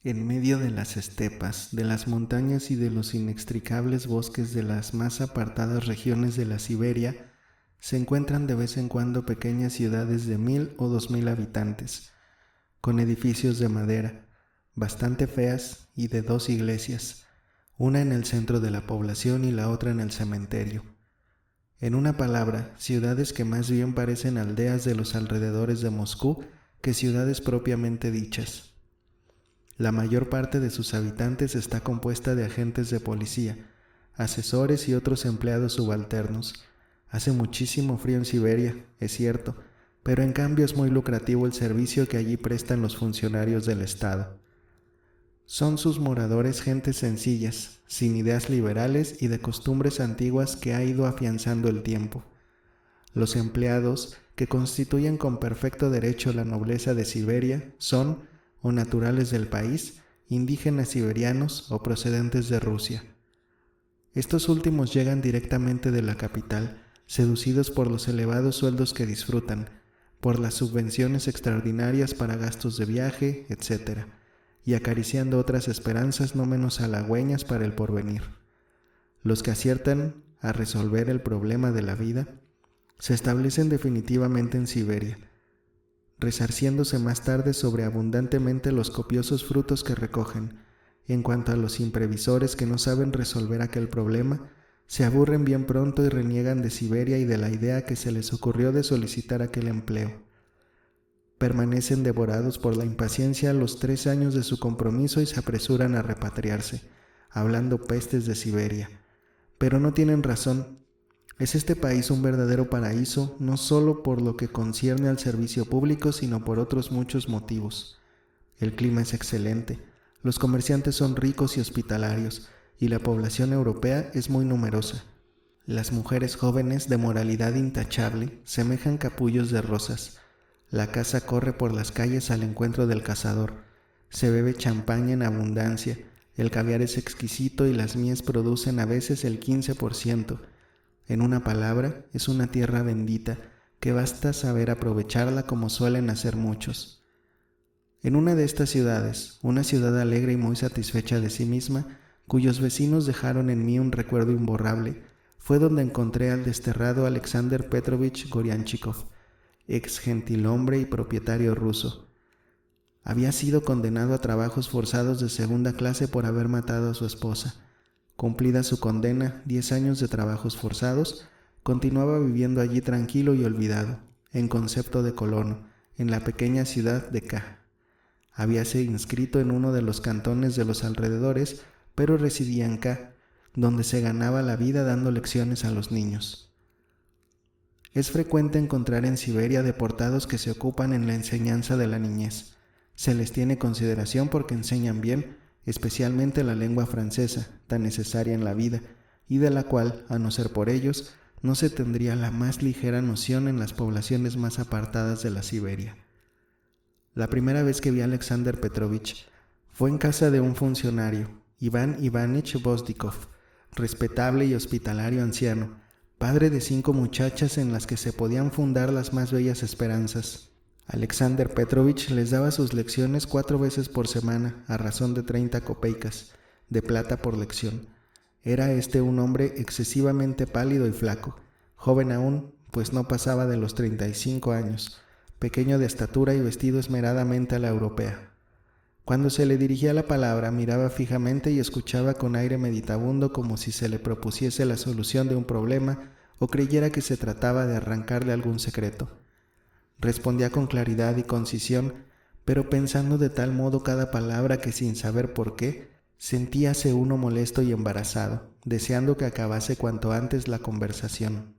En medio de las estepas, de las montañas y de los inextricables bosques de las más apartadas regiones de la Siberia, se encuentran de vez en cuando pequeñas ciudades de 1000 o 2000 habitantes, con edificios de madera, bastante feas y de 2 iglesias, una en el centro de la población y la otra en el cementerio. En una palabra, ciudades que más bien parecen aldeas de los alrededores de Moscú que ciudades propiamente dichas. La mayor parte de sus habitantes está compuesta de agentes de policía, asesores y otros empleados subalternos. Hace muchísimo frío en Siberia, es cierto, pero en cambio es muy lucrativo el servicio que allí prestan los funcionarios del Estado. Son sus moradores gentes sencillas, sin ideas liberales y de costumbres antiguas que ha ido afianzando el tiempo. Los empleados, que constituyen con perfecto derecho la nobleza de Siberia, son, o naturales del país, indígenas siberianos o procedentes de Rusia. Estos últimos llegan directamente de la capital, seducidos por los elevados sueldos que disfrutan, por las subvenciones extraordinarias para gastos de viaje, etc., y acariciando otras esperanzas no menos halagüeñas para el porvenir. Los que aciertan a resolver el problema de la vida se establecen definitivamente en Siberia, resarciéndose más tarde sobreabundantemente los copiosos frutos que recogen. En cuanto a los imprevisores que no saben resolver aquel problema, se aburren bien pronto y reniegan de Siberia y de la idea que se les ocurrió de solicitar aquel empleo. Permanecen devorados por la impaciencia los 3 años de su compromiso y se apresuran a repatriarse, hablando pestes de Siberia. Pero no tienen razón. Es este país un verdadero paraíso, no solo por lo que concierne al servicio público, sino por otros muchos motivos. El clima es excelente, los comerciantes son ricos y hospitalarios, y la población europea es muy numerosa. Las mujeres jóvenes de moralidad intachable semejan capullos de rosas. La caza corre por las calles al encuentro del cazador. Se bebe champaña en abundancia, el caviar es exquisito y las mies producen a veces el 15%. En una palabra, es una tierra bendita, que basta saber aprovecharla como suelen hacer muchos. En una de estas ciudades, una ciudad alegre y muy satisfecha de sí misma, cuyos vecinos dejaron en mí un recuerdo imborrable, fue donde encontré al desterrado Alexander Petrovich Gorianchikov, ex gentilhombre y propietario ruso. Había sido condenado a trabajos forzados de segunda clase por haber matado a su esposa. Cumplida su condena, 10 años de trabajos forzados, continuaba viviendo allí tranquilo y olvidado, en concepto de colono, en la pequeña ciudad de K. Habíase inscrito en uno de los cantones de los alrededores, pero residía en K, donde se ganaba la vida dando lecciones a los niños. Es frecuente encontrar en Siberia deportados que se ocupan en la enseñanza de la niñez. Se les tiene consideración porque enseñan bien, especialmente la lengua francesa, tan necesaria en la vida, y de la cual, a no ser por ellos, no se tendría la más ligera noción en las poblaciones más apartadas de la Siberia. La primera vez que vi a Alexander Petrovich fue en casa de un funcionario, Iván Ivanich Vozdikov, respetable y hospitalario anciano, padre de 5 muchachas en las que se podían fundar las más bellas esperanzas. Alexander Petrovich les daba sus lecciones 4 veces por semana, a razón de 30 kopeikas, de plata por lección. Era este un hombre excesivamente pálido y flaco, joven aún, pues no pasaba de los 35 años, pequeño de estatura y vestido esmeradamente a la europea. Cuando se le dirigía la palabra, miraba fijamente y escuchaba con aire meditabundo como si se le propusiese la solución de un problema o creyera que se trataba de arrancarle algún secreto. Respondía con claridad y concisión, pero pensando de tal modo cada palabra que sin saber por qué, sentíase uno molesto y embarazado, deseando que acabase cuanto antes la conversación.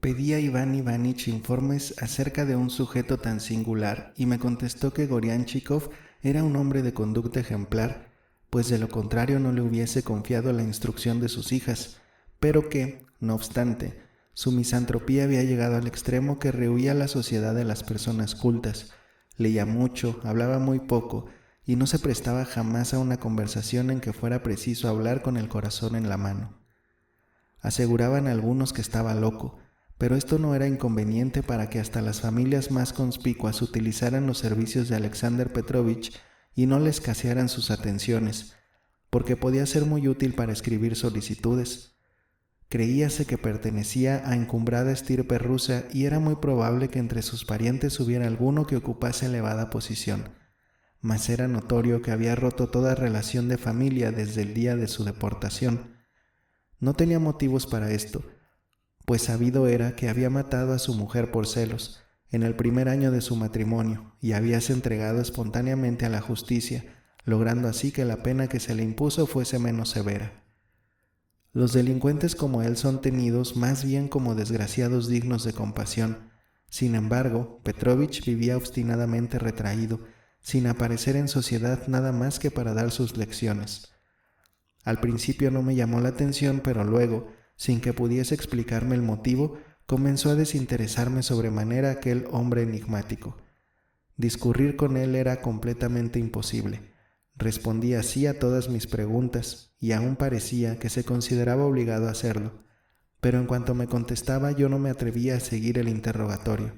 Pedí a Iván Ivanich informes acerca de un sujeto tan singular y me contestó que Gorianchikov era un hombre de conducta ejemplar, pues de lo contrario no le hubiese confiado la instrucción de sus hijas, pero que, no obstante, su misantropía había llegado al extremo que rehuía la sociedad de las personas cultas, leía mucho, hablaba muy poco y no se prestaba jamás a una conversación en que fuera preciso hablar con el corazón en la mano. Aseguraban algunos que estaba loco, pero esto no era inconveniente para que hasta las familias más conspicuas utilizaran los servicios de Alexander Petrovich y no le escasearan sus atenciones, porque podía ser muy útil para escribir solicitudes. Creíase que pertenecía a encumbrada estirpe rusa y era muy probable que entre sus parientes hubiera alguno que ocupase elevada posición, mas era notorio que había roto toda relación de familia desde el día de su deportación. No tenía motivos para esto, pues sabido era que había matado a su mujer por celos en el primer año de su matrimonio y habíase entregado espontáneamente a la justicia, logrando así que la pena que se le impuso fuese menos severa. Los delincuentes como él son tenidos más bien como desgraciados dignos de compasión. Sin embargo, Petrovich vivía obstinadamente retraído, sin aparecer en sociedad nada más que para dar sus lecciones. Al principio no me llamó la atención, pero luego, sin que pudiese explicarme el motivo, comenzó a desinteresarme sobremanera aquel hombre enigmático. Discurrir con él era completamente imposible. Respondía sí a todas mis preguntas, y aún parecía que se consideraba obligado a hacerlo, pero en cuanto me contestaba yo no me atrevía a seguir el interrogatorio.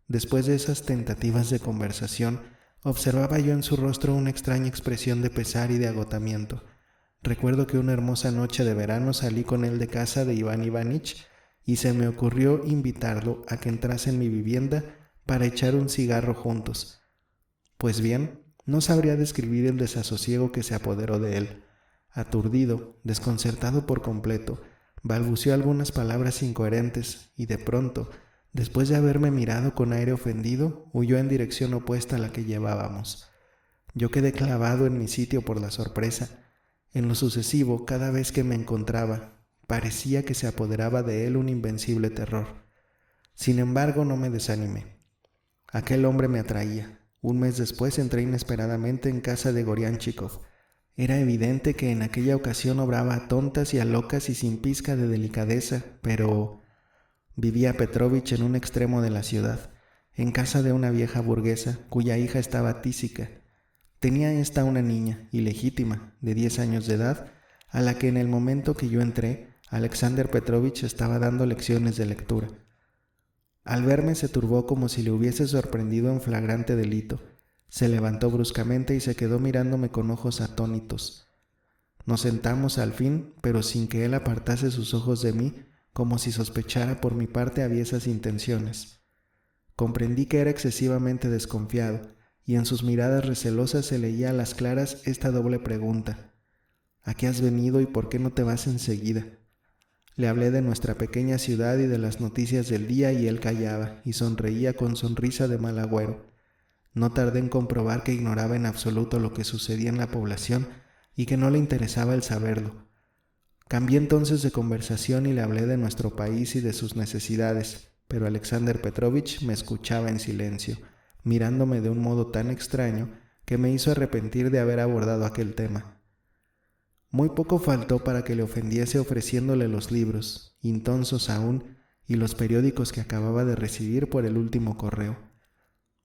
Después de esas tentativas de conversación, observaba yo en su rostro una extraña expresión de pesar y de agotamiento. Recuerdo que una hermosa noche de verano salí con él de casa de Iván Ivanich y se me ocurrió invitarlo a que entrase en mi vivienda para echar un cigarro juntos. Pues bien, no sabría describir el desasosiego que se apoderó de él. Aturdido, desconcertado por completo, balbuceó algunas palabras incoherentes y de pronto, después de haberme mirado con aire ofendido, huyó en dirección opuesta a la que llevábamos. Yo quedé clavado en mi sitio por la sorpresa. En lo sucesivo, cada vez que me encontraba, parecía que se apoderaba de él un invencible terror. Sin embargo, no me desanimé. Aquel hombre me atraía. Un mes después entré inesperadamente en casa de Gorianchikov. Era evidente que en aquella ocasión obraba a tontas y a locas y sin pizca de delicadeza, pero vivía Petrovich en un extremo de la ciudad, en casa de una vieja burguesa cuya hija estaba tísica. Tenía ésta una niña, ilegítima, de 10 años de edad, a la que en el momento que yo entré, Alexander Petrovich estaba dando lecciones de lectura. Al verme se turbó como si le hubiese sorprendido en flagrante delito. Se levantó bruscamente y se quedó mirándome con ojos atónitos. Nos sentamos al fin, pero sin que él apartase sus ojos de mí, como si sospechara por mi parte aviesas intenciones. Comprendí que era excesivamente desconfiado, y en sus miradas recelosas se leía a las claras esta doble pregunta: ¿a qué has venido y por qué no te vas enseguida? Le hablé de nuestra pequeña ciudad y de las noticias del día y él callaba y sonreía con sonrisa de mal agüero. No tardé en comprobar que ignoraba en absoluto lo que sucedía en la población y que no le interesaba el saberlo. Cambié entonces de conversación y le hablé de nuestro país y de sus necesidades, pero Alexander Petrovich me escuchaba en silencio, mirándome de un modo tan extraño que me hizo arrepentir de haber abordado aquel tema. Muy poco faltó para que le ofendiese ofreciéndole los libros, intonsos aún, y los periódicos que acababa de recibir por el último correo.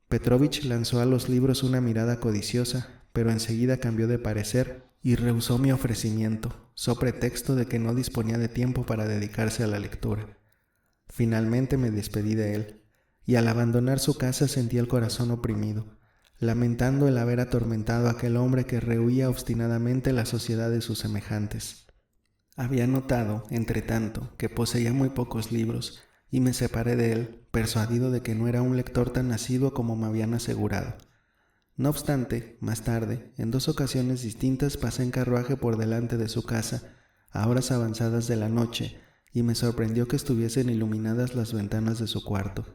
Petrovich lanzó a los libros una mirada codiciosa, pero enseguida cambió de parecer y rehusó mi ofrecimiento, so pretexto de que no disponía de tiempo para dedicarse a la lectura. Finalmente me despedí de él, y al abandonar su casa sentí el corazón oprimido, lamentando el haber atormentado a aquel hombre que rehuía obstinadamente la sociedad de sus semejantes. Había notado, entre tanto, que poseía muy pocos libros, y me separé de él, persuadido de que no era un lector tan asiduo como me habían asegurado. No obstante, más tarde, en 2 ocasiones distintas pasé en carruaje por delante de su casa, a horas avanzadas de la noche, y me sorprendió que estuviesen iluminadas las ventanas de su cuarto.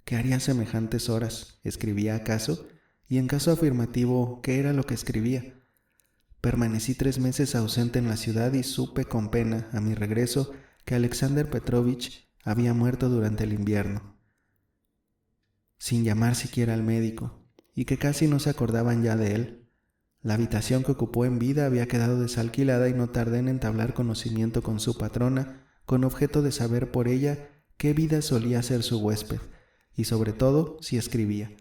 ¿Qué haría a semejantes horas? ¿Escribía acaso? Y en caso afirmativo, ¿qué era lo que escribía? Permanecí 3 meses ausente en la ciudad y supe con pena, a mi regreso, que Alexander Petrovich había muerto durante el invierno, sin llamar siquiera al médico, y que casi no se acordaban ya de él. La habitación que ocupó en vida había quedado desalquilada y no tardé en entablar conocimiento con su patrona, con objeto de saber por ella qué vida solía ser su huésped, y sobre todo si escribía.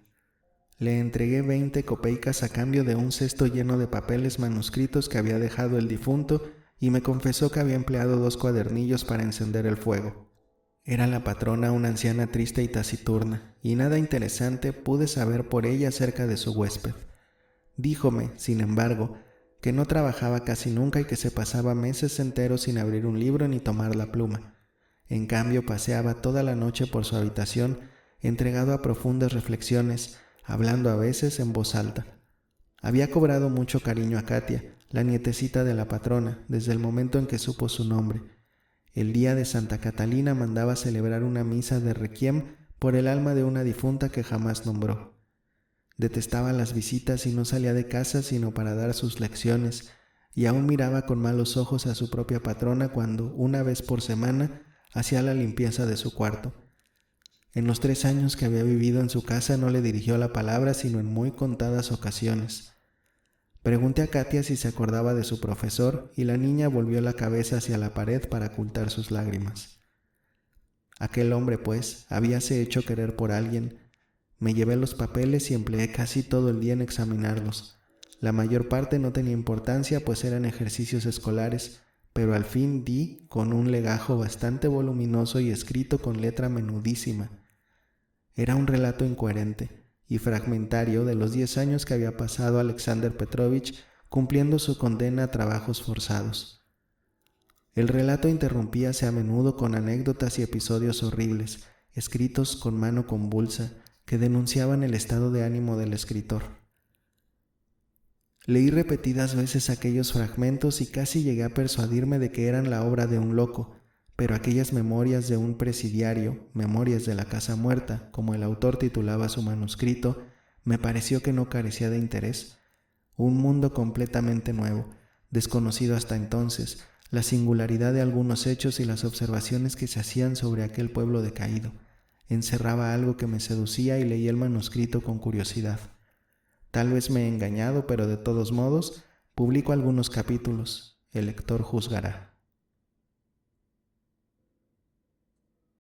Le entregué 20 copeicas a cambio de un cesto lleno de papeles manuscritos que había dejado el difunto y me confesó que había empleado 2 cuadernillos para encender el fuego. Era la patrona una anciana triste y taciturna, y nada interesante pude saber por ella acerca de su huésped. Díjome, sin embargo, que no trabajaba casi nunca y que se pasaba meses enteros sin abrir un libro ni tomar la pluma. En cambio, paseaba toda la noche por su habitación, entregado a profundas reflexiones, hablando a veces en voz alta. Había cobrado mucho cariño a Katia, la nietecita de la patrona, desde el momento en que supo su nombre. El día de Santa Catalina mandaba celebrar una misa de requiem por el alma de una difunta que jamás nombró. Detestaba las visitas y no salía de casa sino para dar sus lecciones, y aún miraba con malos ojos a su propia patrona cuando, una vez por semana, hacía la limpieza de su cuarto. En los 3 años que había vivido en su casa no le dirigió la palabra sino en muy contadas ocasiones. Pregunté a Katia si se acordaba de su profesor y la niña volvió la cabeza hacia la pared para ocultar sus lágrimas. Aquel hombre, pues, habíase hecho querer por alguien. Me llevé los papeles y empleé casi todo el día en examinarlos. La mayor parte no tenía importancia, pues eran ejercicios escolares, pero al fin di con un legajo bastante voluminoso y escrito con letra menudísima. Era un relato incoherente y fragmentario de los 10 años que había pasado Alexander Petrovich cumpliendo su condena a trabajos forzados. El relato interrumpíase a menudo con anécdotas y episodios horribles, escritos con mano convulsa, que denunciaban el estado de ánimo del escritor. Leí repetidas veces aquellos fragmentos y casi llegué a persuadirme de que eran la obra de un loco, pero aquellas memorias de un presidiario, memorias de la casa muerta, como el autor titulaba su manuscrito, me pareció que no carecía de interés. Un mundo completamente nuevo, desconocido hasta entonces, la singularidad de algunos hechos y las observaciones que se hacían sobre aquel pueblo decaído. Encerraba algo que me seducía y leí el manuscrito con curiosidad. Tal vez me he engañado, pero de todos modos, publico algunos capítulos. El lector juzgará.